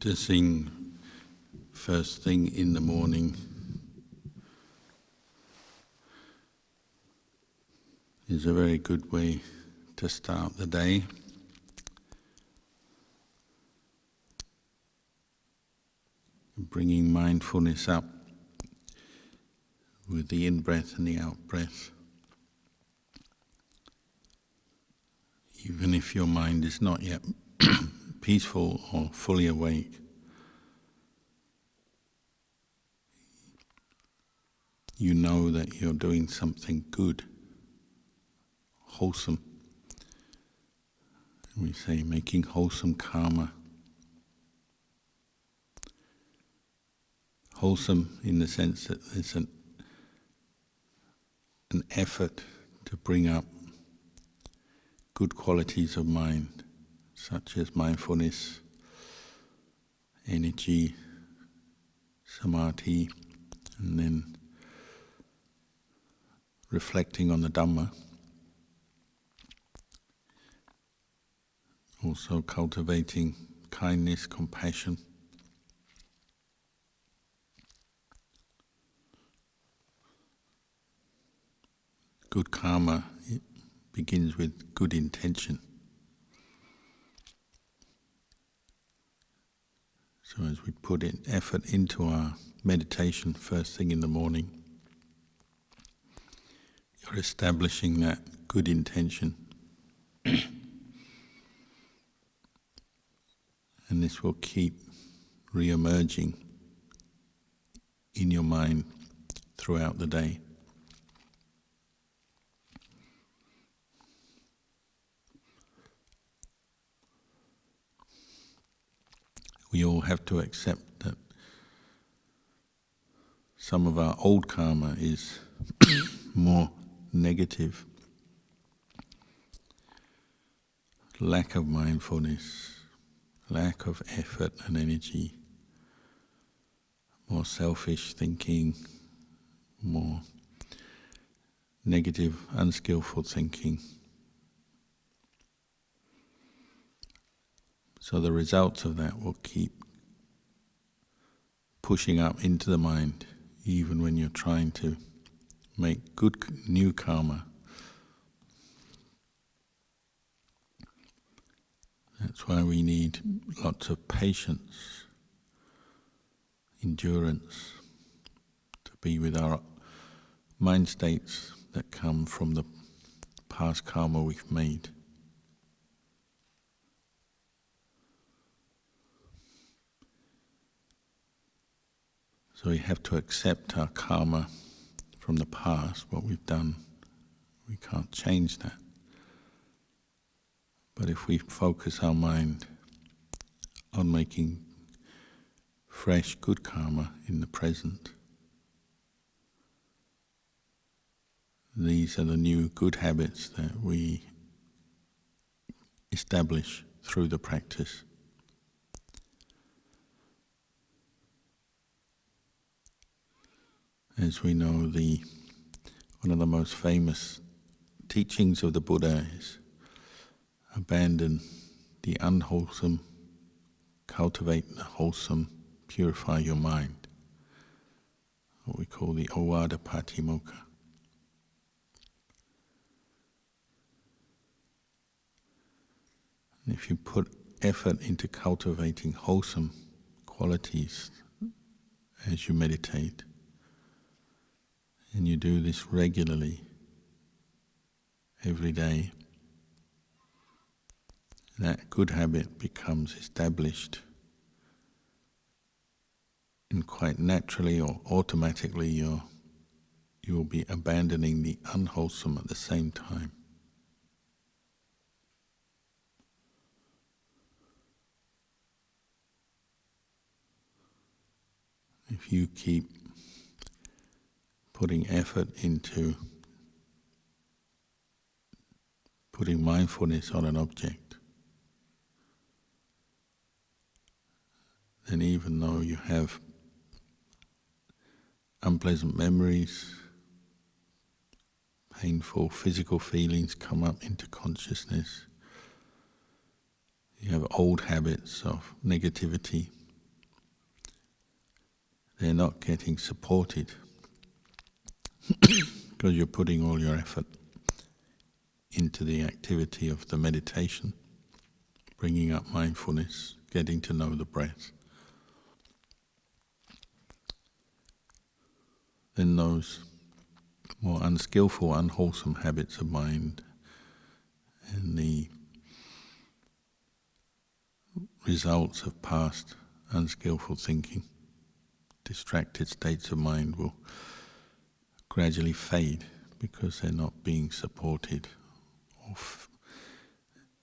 Practicing first thing in the morning is a very good way to start the day. Bringing mindfulness up with the in-breath and the out-breath. Even if your mind is not yet peaceful or fully awake, you know that you're doing something good, wholesome. We say making wholesome karma. Wholesome in the sense that there's an effort to bring up good qualities of mind, such as mindfulness, energy, samadhi, and then reflecting on the Dhamma. Also cultivating kindness, compassion. Good karma, it begins with good intention. So as we put in effort into our meditation first thing in the morning, you're establishing that good intention. And this will keep re-emerging in your mind throughout the day. We all have to accept that some of our old karma is more negative. Lack of mindfulness, lack of effort and energy, more selfish thinking, more negative, unskillful thinking. So the results of that will keep pushing up into the mind, even when you're trying to make good new karma. That's why we need lots of patience, endurance, to be with our mind states that come from the past karma we've made. So we have to accept our karma from the past, what we've done. We can't change that. But if we focus our mind on making fresh, good karma in the present, these are the new good habits that we establish through the practice. As we know, one of the most famous teachings of the Buddha is abandon the unwholesome, cultivate the wholesome, purify your mind. What we call the Ovada Patimokkha. And if you put effort into cultivating wholesome qualities as you meditate, and you do this regularly, every day, that good habit becomes established, and quite naturally or automatically you will be abandoning the unwholesome at the same time. If you keep putting effort into putting mindfulness on an object, then even though you have unpleasant memories, painful physical feelings come up into consciousness, you have old habits of negativity, they're not getting supported because you're putting all your effort into the activity of the meditation, bringing up mindfulness, getting to know the breath. Then those more unskillful, unwholesome habits of mind and the results of past unskillful thinking, distracted states of mind will gradually fade because they're not being supported or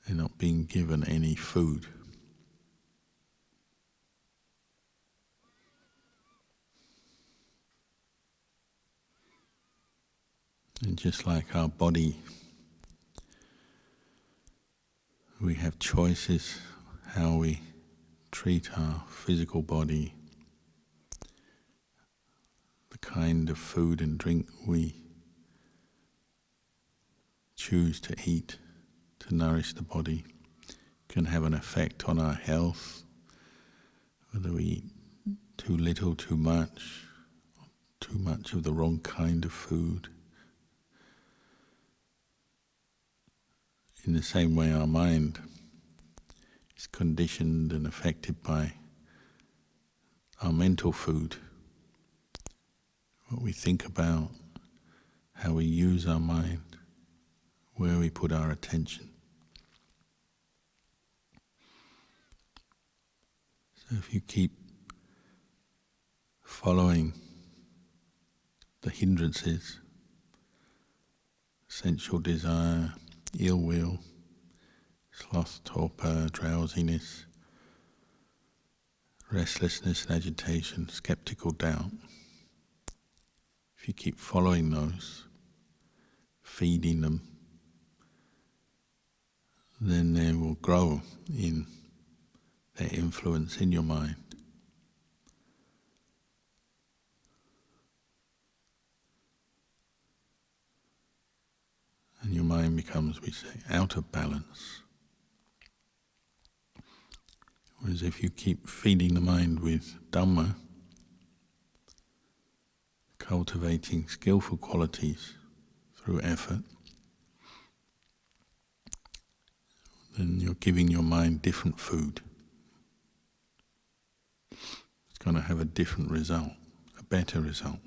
they're not being given any food. And just like our body, we have choices how we treat our physical body, the kind of food and drink we choose to eat to nourish the body can have an effect on our health, whether we eat too little, too much of the wrong kind of food. In the same way, our mind is conditioned and affected by our mental food, what we think about, how we use our mind, where we put our attention. So if you keep following the hindrances, sensual desire, ill will, sloth, torpor, drowsiness, restlessness and agitation, skeptical doubt. If you keep following those, feeding them, then they will grow in their influence in your mind. And your mind becomes, we say, out of balance. Whereas if you keep feeding the mind with Dhamma, cultivating skillful qualities through effort, then you're giving your mind different food. It's going to have a different result, a better result.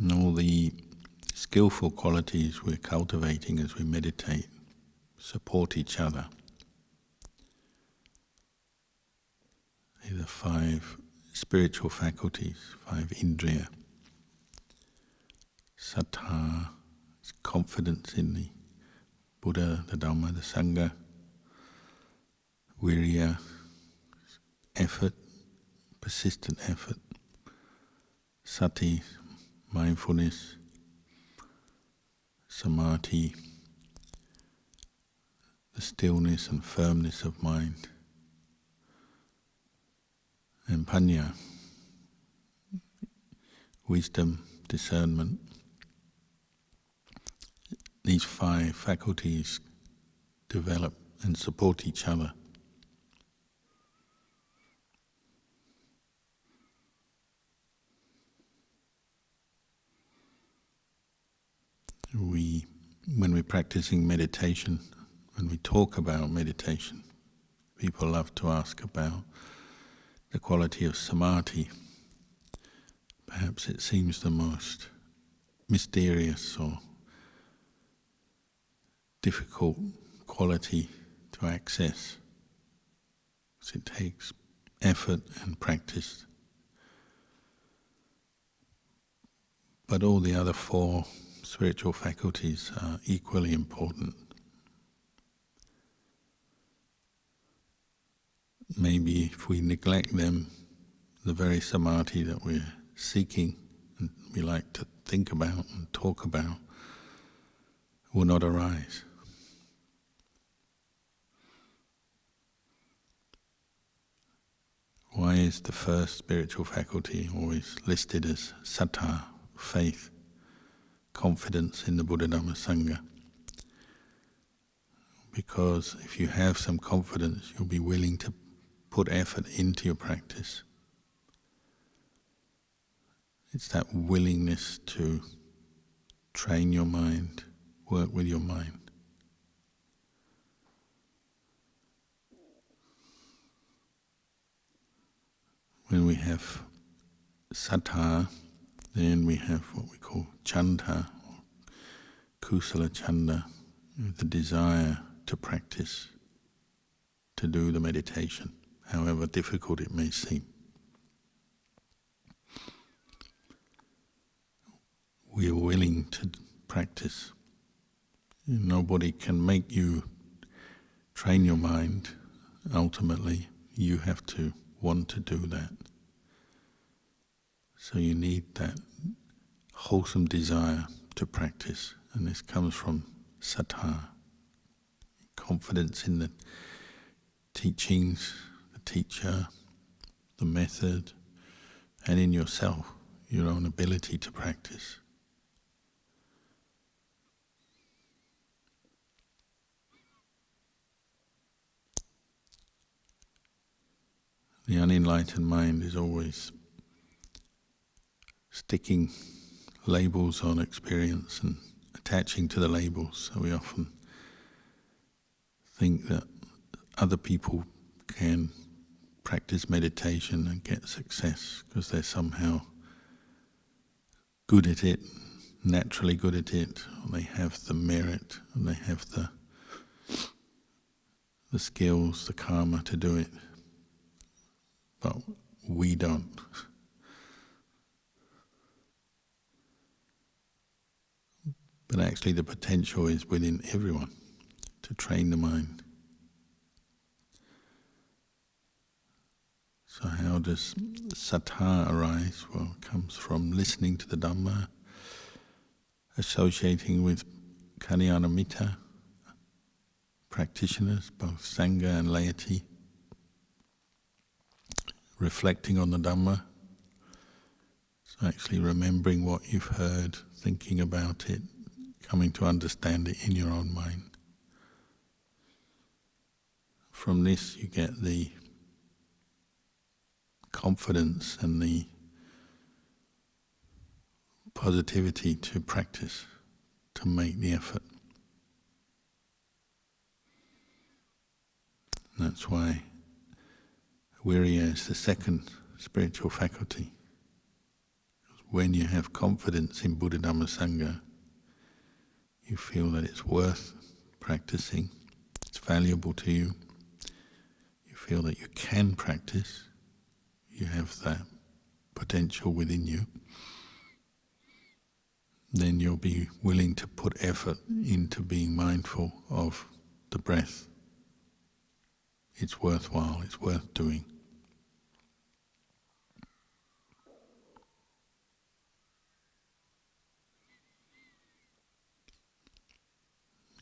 And all the skillful qualities we're cultivating as we meditate support each other. These are 5 spiritual faculties, 5 indriya. Sattha is confidence in the Buddha, the Dhamma, the Sangha. Virya, effort, persistent effort. Sati, mindfulness. Samadhi, the stillness and firmness of mind. And panya, wisdom, discernment. These 5 faculties develop and support each other. When we're practicing meditation, when we talk about meditation, people love to ask about the quality of samadhi. Perhaps it seems the most mysterious or difficult quality to access, because it takes effort and practice. But all the other 4 spiritual faculties are equally important. Maybe if we neglect them, the very samadhi that we're seeking and we like to think about and talk about will not arise. Why is the first spiritual faculty always listed as saddha, faith, confidence in the Buddha Dhamma Sangha? Because if you have some confidence, you'll be willing to put effort into your practice. It's that willingness to train your mind, work with your mind. When we have saddha, then we have what we call chanda, or kusala chanda, the desire to practice, to do the meditation, however difficult it may seem. We are willing to practice. Nobody can make you train your mind. Ultimately, you have to want to do that. So you need that wholesome desire to practice, and this comes from saddha, confidence in the teachings, the teacher, the method, and in yourself, your own ability to practice. The unenlightened mind is always sticking labels on experience and attaching to the labels. So we often think that other people can practice meditation and get success because they're somehow good at it, naturally good at it, or they have the merit, and they have the skills, the karma to do it. But we don't. But actually the potential is within everyone to train the mind. So how does saddha arise? Well, it comes from listening to the Dhamma, associating with Kalyana Mitta, practitioners, both Sangha and laity, reflecting on the Dhamma, so actually remembering what you've heard, thinking about it, coming to understand it in your own mind. From this you get the confidence and the positivity to practice, to make the effort. And that's why Virya is the second spiritual faculty. When you have confidence in Buddha Dhamma Sangha, you feel that it's worth practicing, it's valuable to you, you feel that you can practice, you have that potential within you, then you'll be willing to put effort into being mindful of the breath. It's worthwhile, it's worth doing.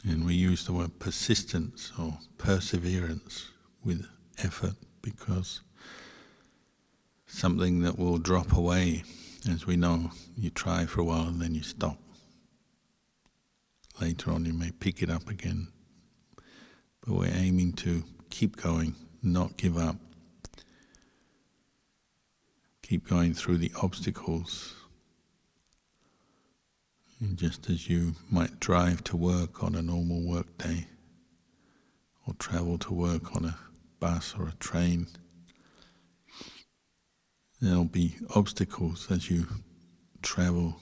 And we use the word persistence or perseverance with effort because something that will drop away, as we know, you try for a while and then you stop. Later on you may pick it up again. But we're aiming to keep going, not give up. Keep going through the obstacles. And just as you might drive to work on a normal work day, or travel to work on a bus or a train, there'll be obstacles as you travel.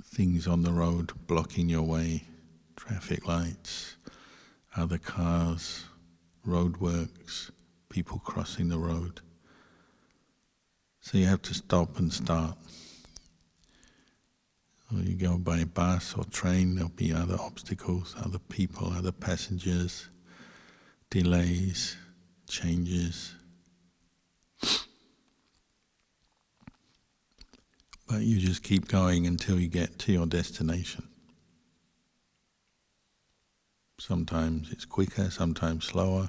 Things on the road blocking your way, traffic lights, other cars, roadworks, people crossing the road. So you have to stop and start. Or you go by bus or train, there'll be other obstacles, other people, other passengers, delays, changes. But you just keep going until you get to your destination. Sometimes it's quicker, sometimes slower,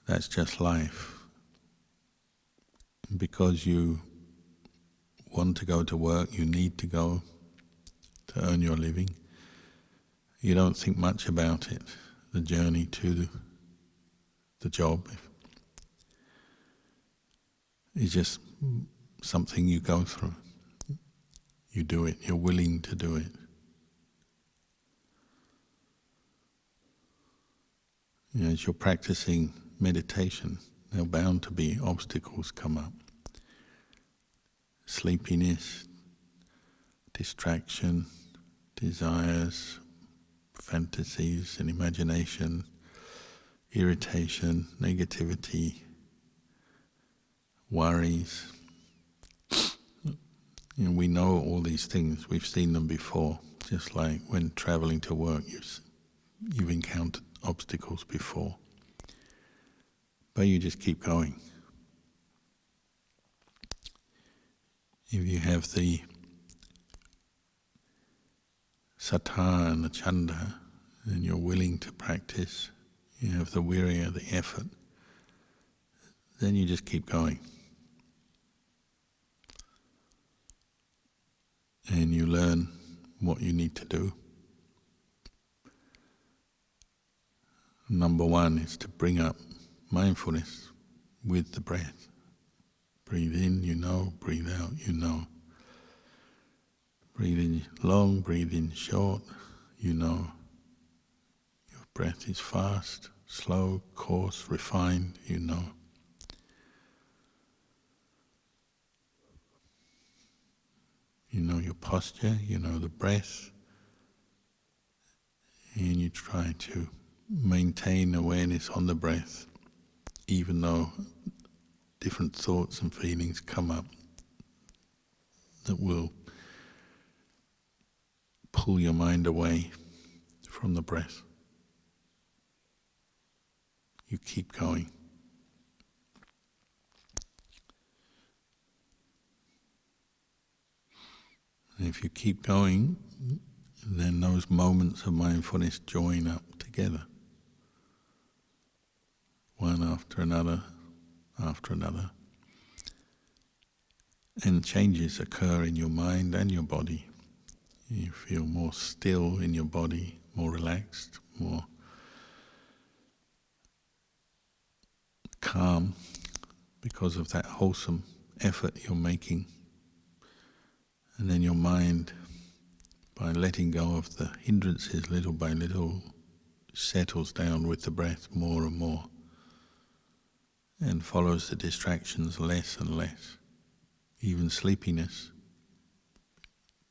that's just life. Because you want to go to work, you need to go to earn your living. You don't think much about it, the journey to the job. It's just something you go through. You do it, you're willing to do it. As you're practicing meditation, there are bound to be obstacles come up. Sleepiness, distraction, desires, fantasies and imagination, irritation, negativity, worries. We know all these things, we've seen them before. Just like when traveling to work, you've encountered obstacles before. But you just keep going. If you have the sattva and the chanda, and you're willing to practice, you have the virya, the effort, then you just keep going. And you learn what you need to do. Number one is to bring up mindfulness with the breath. Breathe in, you know. Breathe out, you know. Breathe in long, breathe in short, you know. Your breath is fast, slow, coarse, refined, you know. You know your posture, you know the breath, and you try to maintain awareness on the breath, even though different thoughts and feelings come up that will pull your mind away from the breath. You keep going. And if you keep going, then those moments of mindfulness join up together. One after another, and changes occur in your mind and your body. You feel more still in your body, more relaxed, more calm because of that wholesome effort you're making. And then your mind, by letting go of the hindrances little by little, settles down with the breath more and more and follows the distractions less and less. Even sleepiness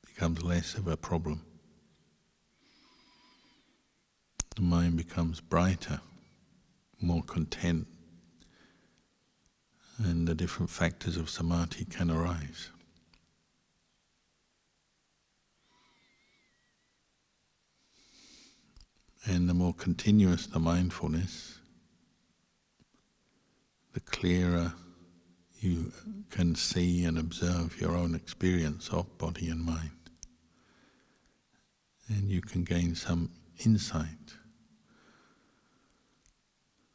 becomes less of a problem. The mind becomes brighter, more content, and the different factors of samadhi can arise. And the more continuous the mindfulness, the clearer you can see and observe your own experience of body and mind. And you can gain some insight,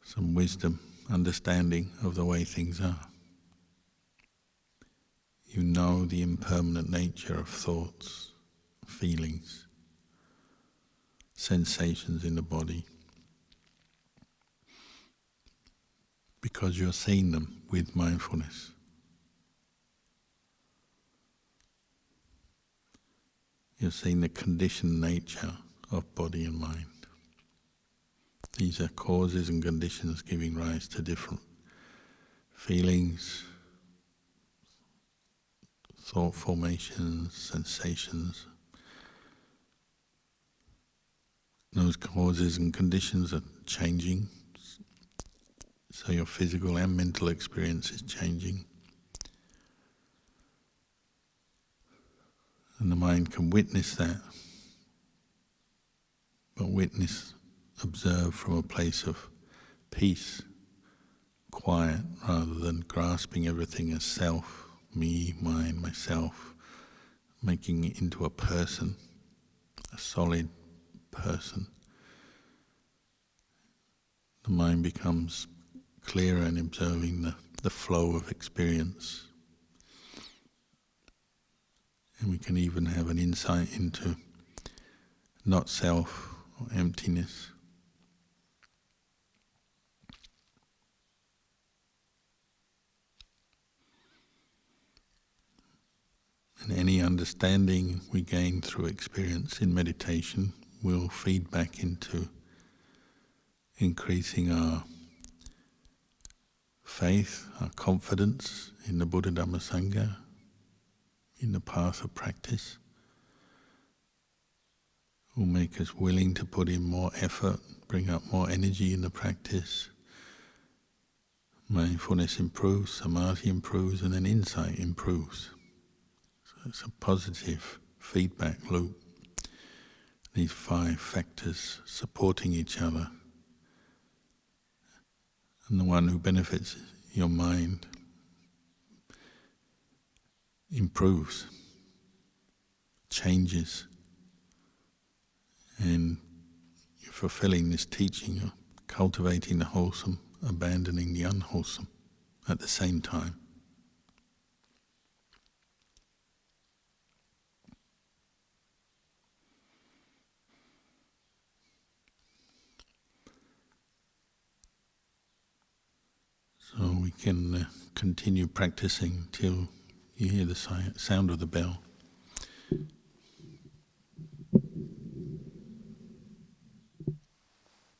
some wisdom, understanding of the way things are. You know the impermanent nature of thoughts, feelings, sensations in the body, because you're seeing them with mindfulness. You're seeing the conditioned nature of body and mind. These are causes and conditions giving rise to different feelings, thought formations, sensations. Those causes and conditions are changing, so your physical and mental experience is changing. And the mind can witness that, but observe from a place of peace, quiet, rather than grasping everything as self, me, mine, myself, making it into a person, a solid person. The mind becomes clearer and observing the flow of experience. And we can even have an insight into not self or emptiness. And any understanding we gain through experience in meditation will feed back into increasing our faith, our confidence in the Buddha Dhamma Sangha, in the path of practice. Will make us willing to put in more effort, bring up more energy in the practice. Mindfulness improves, samadhi improves, and then insight improves. So it's a positive feedback loop. These 5 factors supporting each other. And the one who benefits your mind improves, changes, and you're fulfilling this teaching of cultivating the wholesome, abandoning the unwholesome at the same time. So we can continue practicing till you hear the sound of the bell.